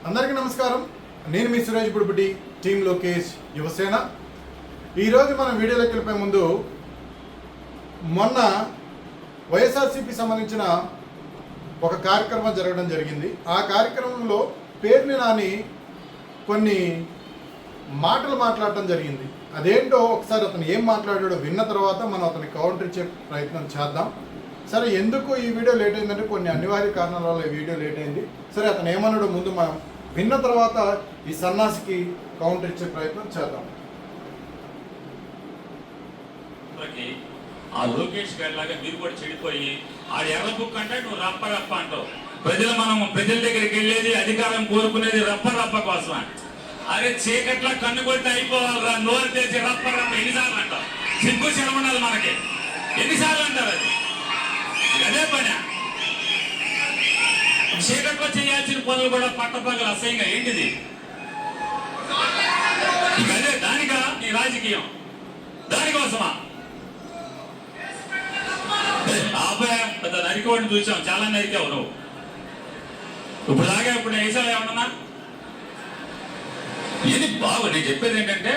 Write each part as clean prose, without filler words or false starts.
అందరికీ నమస్కారం. నేను మీ సురేష్ బుడిబుడి, టీమ్ లోకేష్ యువసేన. ఈరోజు మనం వీడియోలోకి వెళ్ళిపోయే ముందు మొన్న వైఎస్ఆర్సీపీ సంబంధించిన ఒక కార్యక్రమం జరగడం జరిగింది. ఆ కార్యక్రమంలో పేర్ని నాని కొన్ని మాటలు మాట్లాడటం జరిగింది. అదేంటో ఒకసారి అతను ఏం మాట్లాడాడో విన్న తర్వాత మనం అతని కౌంటర్ ఇచ్చే ప్రయత్నం చేద్దాం. సరే, ఎందుకు ఈ వీడియో లేట్ అయిందంటే కొన్ని అనివార్య కారణాల వల్ల ఈ వీడియో లేట్ అయింది. సరే, అతను ఏమన్నాడో ముందు మనం విన్న తర్వాత ఈ సన్నాసికి కౌంటర్ ఇచ్చే ప్రయత్నం చేద్దాం. ఆ లోకేష్ గారిలాగా మీరు కూడా చెడిపోయి ఆడు ఎర్ర బుక్ అంటే నువ్వు రప్ప రప్ప అంటావు. ప్రజల దగ్గరికి వెళ్ళేది, అధికారం కోరుకునేది రప్ప రప్ప కోసం. అరే చీకట్లా కన్ను కొట్టి అయిపోవాలరా, నోరు తెచ్చి రప్ప రప్ప ఎన్నిసార్లు అంటావు? సిగ్గు శరమన్నది మనకి. ఎన్నిసార్లు అంటారు? అది అదే పని. చీకట్లో చేయాల్సిన పనులు కూడా పట్టపగలు అసహ్యంగా. ఏంటిది? అదే దానికా నీ రాజకీయం? దానికోసమా? ఆపే పెద్ద నరికోడిని చూసాం, చాలా నరికావు నువ్వు. ఇప్పుడు దాకా ఇప్పుడు వేసావు ఏమన్నా? ఇది బాగు. నేను చెప్పేది ఏంటంటే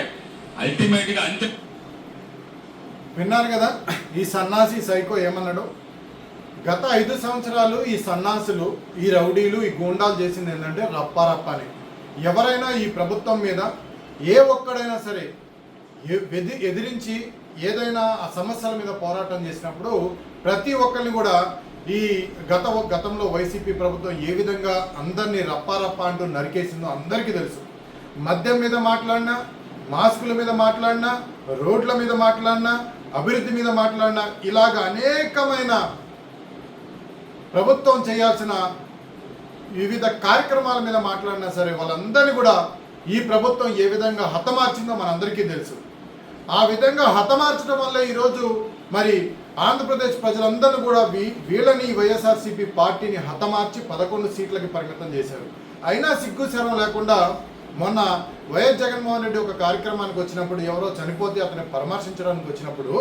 అల్టిమేట్ గా అంతే. విన్నారు కదా ఈ సన్నాసి సైకో ఏమన్నాడు? గత 5 సంవత్సరాలు ఈ సన్నాసులు, ఈ రౌడీలు, ఈ గూండాలు చేసింది ఏంటంటే రప్పారప్పని. ఎవరైనా ఈ ప్రభుత్వం మీద ఏ ఒక్కడైనా సరే ఎదిరించి ఏదైనా ఆ సమస్యల మీద పోరాటం చేసినప్పుడు ప్రతి ఒక్కరిని కూడా ఈ గతంలో వైసీపీ ప్రభుత్వం ఏ విధంగా అందరినీ రప్పారప్ప అంటూ నరికేసిందో అందరికీ తెలుసు. మద్యం మీద మాట్లాడినా, మాస్కుల మీద మాట్లాడినా, రోడ్ల మీద మాట్లాడినా, అభివృద్ధి మీద మాట్లాడినా, ఇలాగ అనేకమైన ప్రభుత్వం చేయాల్సిన వివిధ కార్యక్రమాల మీద మాట్లాడినా సరే వాళ్ళందరినీ కూడా ఈ ప్రభుత్వం ఏ విధంగా హతమార్చిందో మనందరికీ తెలుసు. ఆ విధంగా హతమార్చడం వల్ల ఈరోజు మరి ఆంధ్రప్రదేశ్ ప్రజలందరూ కూడా వీళ్ళని వైఎస్ఆర్సీపీ పార్టీని హతమార్చి 11 సీట్లకి పరిమితం చేశారు. అయినా సిగ్గు శరం లేకుండా మొన్న వైఎస్ జగన్మోహన్ రెడ్డి ఒక కార్యక్రమానికి వచ్చినప్పుడు, ఎవరో చనిపోతే అతన్ని పరామర్శించడానికి వచ్చినప్పుడు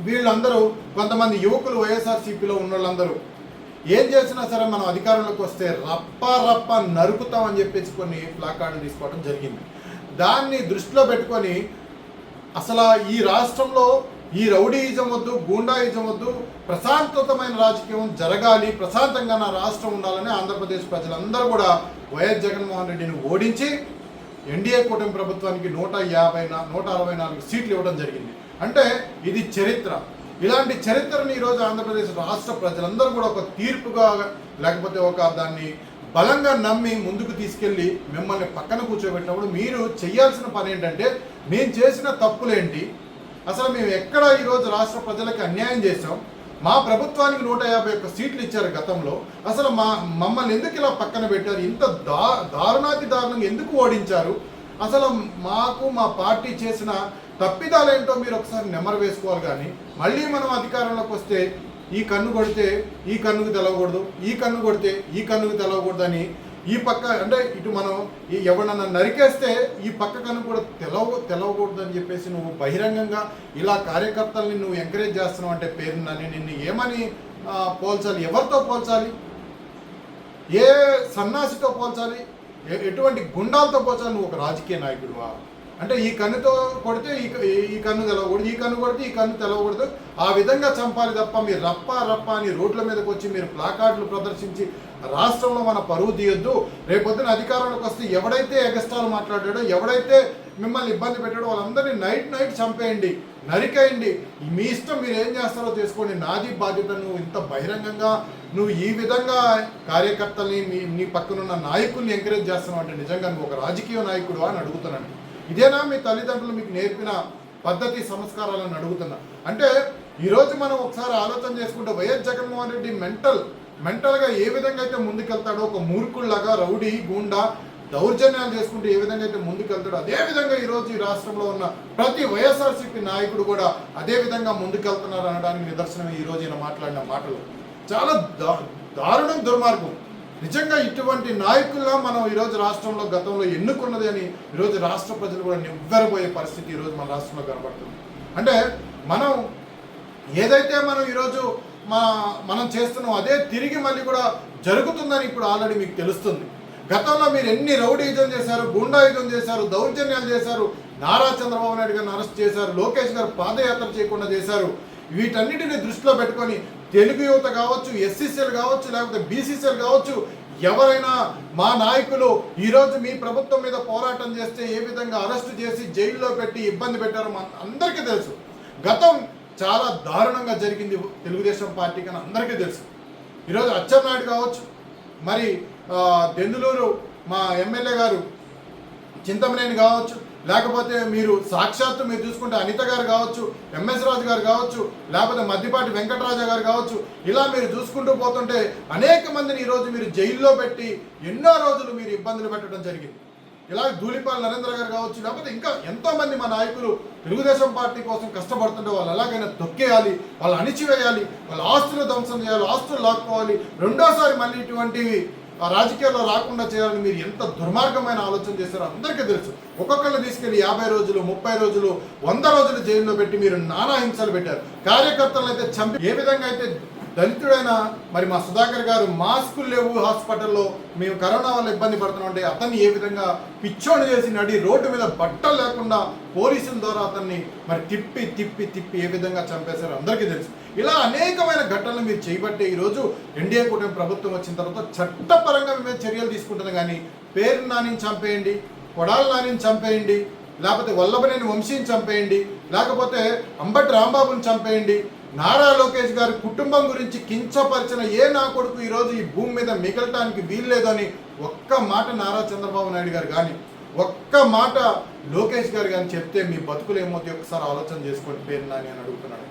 వీళ్ళందరూ కొంతమంది యువకులు వైఎస్ఆర్సీపీలో ఉన్న వాళ్ళందరూ ఏం చేసినా సరే మనం అధికారంలోకి వస్తే రప్ప నరుకుతామని చెప్పేసి కొన్ని ప్లాకార్డులు తీసుకోవడం జరిగింది. దాన్ని దృష్టిలో పెట్టుకొని అసలు ఈ రాష్ట్రంలో ఈ రౌడీయిజం వద్దు, గూండాయిజం వద్దు, ప్రశాంతమైన రాజకీయం జరగాలి, ప్రశాంతంగా నా రాష్ట్రం ఉండాలని ఆంధ్రప్రదేశ్ ప్రజలందరూ కూడా వైఎస్ జగన్మోహన్ రెడ్డిని ఓడించి ఎన్డీఏ కూటమి ప్రభుత్వానికి 164 సీట్లు ఇవ్వడం జరిగింది. అంటే ఇది చరిత్ర. ఇలాంటి చరిత్రని ఈరోజు ఆంధ్రప్రదేశ్ రాష్ట్ర ప్రజలందరూ కూడా ఒక తీర్పుగా, లేకపోతే ఒక దాన్ని బలంగా నమ్మి ముందుకు తీసుకెళ్ళి మిమ్మల్ని పక్కన కూర్చోబెట్టినప్పుడు మీరు చేయాల్సిన పని ఏంటంటే, మేము చేసిన తప్పులేంటి, అసలు మేము ఎక్కడ ఈరోజు రాష్ట్ర ప్రజలకి అన్యాయం చేసాం, మా ప్రభుత్వానికి 151 సీట్లు ఇచ్చారు గతంలో, అసలు మమ్మల్ని ఎందుకు ఇలా పక్కన పెట్టారు, ఇంత దారుణాతి దారుణంగా ఎందుకు ఓడించారు, అసలు మాకు మా పార్టీ చేసిన తప్పిదాలేంటో మీరు ఒకసారి నెమరు వేసుకోవాలి. కానీ మళ్ళీ మనం అధికారంలోకి వస్తే ఈ కన్ను కొడితే ఈ కన్నుకు తెలవకూడదు, ఈ కన్ను కొడితే ఈ కన్నుకు తెలవకూడదు అని ఈ పక్క, అంటే ఇటు మనం ఎవరన్నా నరికేస్తే ఈ పక్క కన్ను కూడా తెలవకూడదు అని చెప్పేసి నువ్వు బహిరంగంగా ఇలా కార్యకర్తల్ని నువ్వు ఎంకరేజ్ చేస్తున్నావు అంటే పేరునని నిన్ను ఏమని పోల్చాలి? ఎవరితో పోల్చాలి? ఏ సన్నాసితో పోల్చాలి? ఎటువంటి గుండాలతో పోల్చాలి? నువ్వు ఒక రాజకీయ నాయకుడువా? అంటే ఈ కన్నుతో కొడితే ఈ కన్ను తెలవకూడదు, ఈ కన్ను కొడితే ఈ కన్ను తెలవకూడదు, ఆ విధంగా చంపాలి తప్ప మీరు రప్ప అని రోడ్ల మీదకి వచ్చి మీరు ప్లాకార్డులు ప్రదర్శించి రాష్ట్రంలో మన పరువు తీయొద్దు. రేపొద్దున అధికారంలోకి వస్తే ఎవడైతే ఎగస్టాలు మాట్లాడాడో, ఎవడైతే మిమ్మల్ని ఇబ్బంది పెట్టాడో వాళ్ళందరినీ నైట్ చంపేయండి, నరికేయండి, మీ ఇష్టం, మీరు ఏం చేస్తారో చేసుకోండి, నాది బాధ్యత. నువ్వు ఇంత బహిరంగంగా నువ్వు ఈ విధంగా కార్యకర్తల్ని నీ పక్కనున్న నాయకుల్ని ఎంకరేజ్ చేస్తున్నావు అంటే నిజంగా నువ్వు ఒక రాజకీయ నాయకుడు అని అడుగుతున్నాను. ఇదేనా మీ తల్లిదండ్రులు మీకు నేర్పిన పద్ధతి, సంస్కారాలను అడుగుతున్నా. అంటే ఈరోజు మనం ఒకసారి ఆలోచన చేసుకుంటే వైఎస్ జగన్మోహన్ రెడ్డి మెంటల్గా ఏ విధంగా అయితే ముందుకెళ్తాడో, ఒక మూర్ఖుల్లాగా రౌడీ గూండా దౌర్జన్యాలు చేసుకుంటూ ఏ విధంగా అయితే ముందుకెళ్తాడో అదేవిధంగా ఈరోజు ఈ రాష్ట్రంలో ఉన్న ప్రతి వైఎస్ఆర్సీపీ నాయకుడు కూడా అదే విధంగా ముందుకెళ్తున్నారు అనడానికి నిదర్శనం ఈరోజు ఈయన మాట్లాడిన మాటలు. చాలా దారుణం, దుర్మార్గం. నిజంగా ఇటువంటి నాయకులుగా మనం ఈరోజు రాష్ట్రంలో గతంలో ఎన్నుకున్నది అని ఈరోజు రాష్ట్ర ప్రజలు కూడా నివ్వెరబోయే పరిస్థితి ఈరోజు మన రాష్ట్రంలో కనబడుతుంది. అంటే మనం ఏదైతే మనం ఈరోజు మనం చేస్తున్నాం అదే తిరిగి మళ్ళీ కూడా జరుగుతుందని ఇప్పుడు ఆల్రెడీ మీకు తెలుస్తుంది. గతంలో మీరు ఎన్ని రౌడీజం చేశారు, గుండాయుధం చేశారు, దౌర్జన్యాలు చేశారు, నారా చంద్రబాబు నాయుడు గారిని అరెస్ట్ చేశారు, లోకేష్ గారు పాదయాత్ర చేయకుండా చేశారు. వీటన్నిటిని దృష్టిలో పెట్టుకొని తెలుగు యువత కావచ్చు, ఎస్సీసీలు కావచ్చు, లేకపోతే బీసీసీలు కావచ్చు, ఎవరైనా మా నాయకులు ఈరోజు మీ ప్రభుత్వం మీద పోరాటం చేస్తే ఏ విధంగా అరెస్టు చేసి జైల్లో పెట్టి ఇబ్బంది పెట్టారో అందరికీ తెలుసు. గతం చాలా దారుణంగా జరిగింది తెలుగుదేశం పార్టీకి అని అందరికీ తెలుసు. ఈరోజు అచ్చెన్నాయుడు కావచ్చు, మరి దెందులూరు మా ఎమ్మెల్యే గారు చింతమనేని కావచ్చు, లేకపోతే మీరు సాక్షాత్తు మీరు చూసుకుంటే అనిత గారు కావచ్చు, ఎంఎస్ రాజు గారు కావచ్చు, లేకపోతే మద్దిపాటి వెంకటరాజా గారు కావచ్చు, ఇలా మీరు చూసుకుంటూ పోతుంటే అనేక మందిని ఈరోజు మీరు జైల్లో పెట్టి ఎన్నో రోజులు మీరు ఇబ్బందులు పెట్టడం జరిగింది. ఇలా ధూళిపాల నరేంద్ర గారు కావచ్చు, లేకపోతే ఇంకా ఎంతోమంది మా నాయకులు తెలుగుదేశం పార్టీ కోసం కష్టపడుతుంటే వాళ్ళు ఎలాగైనా తొక్కేయాలి, వాళ్ళు అణిచివేయాలి, వాళ్ళ ఆస్తులు ధ్వంసం చేయాలి, ఆస్తులు లాక్కోవాలి, రెండోసారి మళ్ళీ ఇటువంటివి రాజకీయాల్లో రాకుండా చేయాలని మీరు ఎంత దుర్మార్గమైన ఆలోచన చేశారో అందరికీ తెలుసు. ఒక్కొక్కరిని తీసుకెళ్లి 50 రోజులు, 30 రోజులు, 100 రోజులు జైల్లో పెట్టి మీరు నానా హింసలు పెట్టారు. కార్యకర్తలను అయితే చంపి ఏ విధంగా అయితే దళితుడైన మరి మా సుధాకర్ గారు మాస్కులు లేవు హాస్పిటల్లో, మేము కరోనా వల్ల ఇబ్బంది పడుతున్నాం అంటే అతన్ని ఏ విధంగా పిచ్చోడు చేసి నడి రోడ్డు మీద బట్టలు లేకుండా పోలీసుల ద్వారా అతన్ని మరి తిప్పి తిప్పి తిప్పి ఏ విధంగా చంపేశారో అందరికీ తెలుసు. ఇలా అనేకమైన ఘటనలు మీరు చేయబట్టే ఈరోజు ఎన్డీఏ కూటమి ప్రభుత్వం వచ్చిన తర్వాత చట్టపరంగా మేము చర్యలు తీసుకుంటుంది. కానీ పేరు నానిని చంపేయండి, కొడాల నానిని చంపేయండి, లేకపోతే వల్లభనేని వంశీని చంపేయండి, లేకపోతే అంబటి రాంబాబుని చంపేయండి, నారా లోకేష్ గారి కుటుంబం గురించి కించపరిచిన ఏ నా కొడుకు ఈరోజు ఈ భూమి మీద మిగలటానికి వీల్లేదని ఒక్క మాట నారా చంద్రబాబు నాయుడు గారు కానీ, ఒక్క మాట లోకేష్ గారు కానీ చెప్తే మీ బతుకులు ఏమవుతాయి ఒకసారి ఆలోచన చేసుకోండి పేరు నాని అని అడుగుతున్నాడు.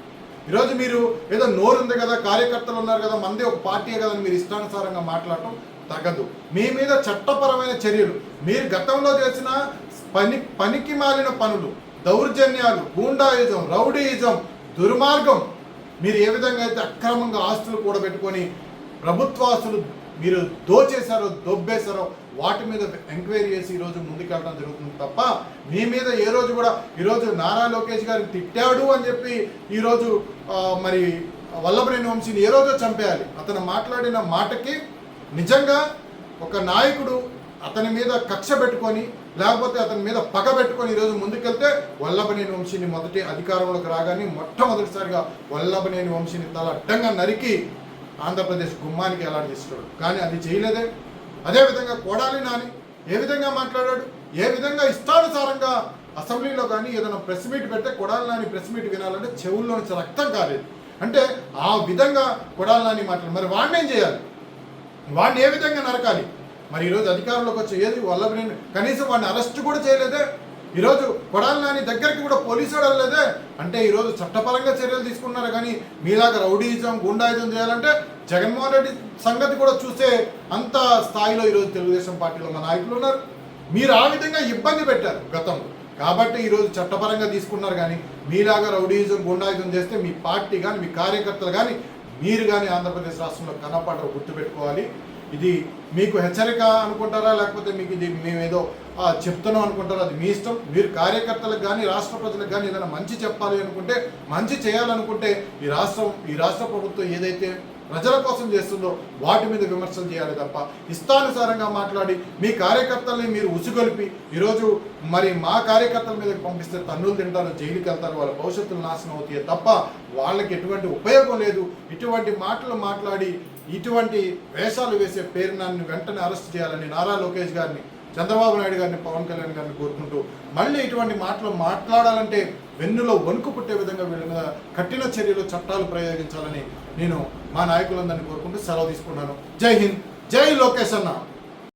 ఈరోజు మీరు ఏదో నోరు ఉంది కదా, కార్యకర్తలు ఉన్నారు కదా, మంది ఒక పార్టీ కదా అని మీరు ఇష్టానుసారంగా మాట్లాడటం తగదు. మీ మీద చట్టపరమైన చర్యలు, మీరు గతంలో చేసిన పనికి మాలిన పనులు, దౌర్జన్యాలు, గూండాయిజం, రౌడీయిజం, దుర్మార్గం, మీరు ఏ విధంగా అయితే అక్రమంగా ఆస్తులు కూడబెట్టుకొని ప్రభుత్వాస్తులు మీరు దోచేశారో, దొబ్బేశారో వాటి మీద ఎంక్వైరీ చేసి ఈరోజు ముందుకెళ్ళడం జరుగుతుంది తప్ప మీ మీద ఏ రోజు కూడా ఈరోజు నారా లోకేష్ గారిని తిట్టాడు అని చెప్పి ఈరోజు మరి వల్లభనేని వంశీని ఏ రోజో చంపేయాలి. అతను మాట్లాడిన మాటకి నిజంగా ఒక నాయకుడు అతని మీద కక్ష పెట్టుకొని లేకపోతే అతని మీద పగ పెట్టుకొని ఈరోజు ముందుకెళ్తే వల్లభనేని వంశీని మొదటి అధికారంలోకి రాగానే మొట్టమొదటిసారిగా వల్లభనేని వంశీని తల అడ్డంగా నరికి ఆంధ్రప్రదేశ్ గుమ్మానికి ఎలాడిస్తాడు. కానీ అది చేయలేదే. అదేవిధంగా కొడాలి నాని ఏ విధంగా మాట్లాడాడు, ఏ విధంగా ఇష్టానుసారంగా అసెంబ్లీలో కానీ ఏదైనా ప్రెస్ మీట్ పెడితే కొడాలి నాని ప్రెస్ మీట్ వినాలంటే చెవుల్లో నుంచి రక్తం కాలేదు. అంటే ఆ విధంగా కొడాలి నాని మాట్లాడు. మరి వాడిని ఏం చేయాలి, వాడిని ఏ విధంగా నరకాలి? మరి ఈరోజు అధికారంలోకి వచ్చి ఏది వల్లభనేని కనీసం వాడిని అరెస్ట్ కూడా చేయలేదే. ఈరోజు కొడాలి నాని దగ్గరికి కూడా పోలీసు వెళ్ళలేదే. అంటే ఈరోజు చట్టపరంగా చర్యలు తీసుకున్నారు. కానీ మీలాగా రౌడీయిజం, గుండాయిజం చేయాలంటే జగన్మోహన్ రెడ్డి సంగతి కూడా చూసే అంత స్థాయిలో ఈరోజు తెలుగుదేశం పార్టీలో మా నాయకులు ఉన్నారు. మీరు ఆ విధంగా ఇబ్బంది పెట్టారు గతంలో, కాబట్టి ఈరోజు చట్టపరంగా తీసుకున్నారు. కానీ మీలాగా రౌడీయిజం, గుండాయిజం చేస్తే మీ పార్టీ కానీ మీ కార్యకర్తలు కానీ మీరు కానీ ఆంధ్రప్రదేశ్ రాష్ట్రంలో కనపడరు, గుర్తుపెట్టుకోవాలి. ఇది మీకు హెచ్చరిక అనుకుంటారా, లేకపోతే మీకు ఇది మేమేదో చెప్తున్నాం అనుకుంటారా, అది మీ ఇష్టం. మీరు కార్యకర్తలకు కానీ రాష్ట్ర ప్రజలకు కానీ ఏదైనా మంచి చెప్పాలి అనుకుంటే, మంచి చేయాలనుకుంటే ఈ రాష్ట్ర ప్రభుత్వం ఏదైతే ప్రజల కోసం చేస్తుందో వాటి మీద విమర్శలు చేయాలి తప్ప ఇష్టానుసారంగా మాట్లాడి మీ కార్యకర్తల్ని మీరు ఉసుగొలిపి ఈరోజు మరి మా కార్యకర్తల మీదకి పంపిస్తే తన్నులు తింటారు, జైలుకి వెళ్తారు, వాళ్ళ భవిష్యత్తులు నాశనం అవుతాయి తప్ప వాళ్ళకి ఎటువంటి ఉపయోగం లేదు. ఇటువంటి మాటలు మాట్లాడి ఇటువంటి వేషాలు వేసే పేరు నాని వెంటనే అరెస్ట్ చేయాలని నారా లోకేష్ గారిని, చంద్రబాబు నాయుడు గారిని, పవన్ కళ్యాణ్ గారిని కోరుకుంటూ మళ్ళీ ఇటువంటి మాటలు మాట్లాడాలంటే వెన్నులో వణుకు పుట్టే విధంగా వీళ్ళ మీద కఠిన చర్యలు, చట్టాలు ప్రయోగించాలని నేను మా నాయకులందరినీ కోరుకుంటూ సెలవు తీసుకున్నాను. జై హింద్, జై లోకేష్ అన్న.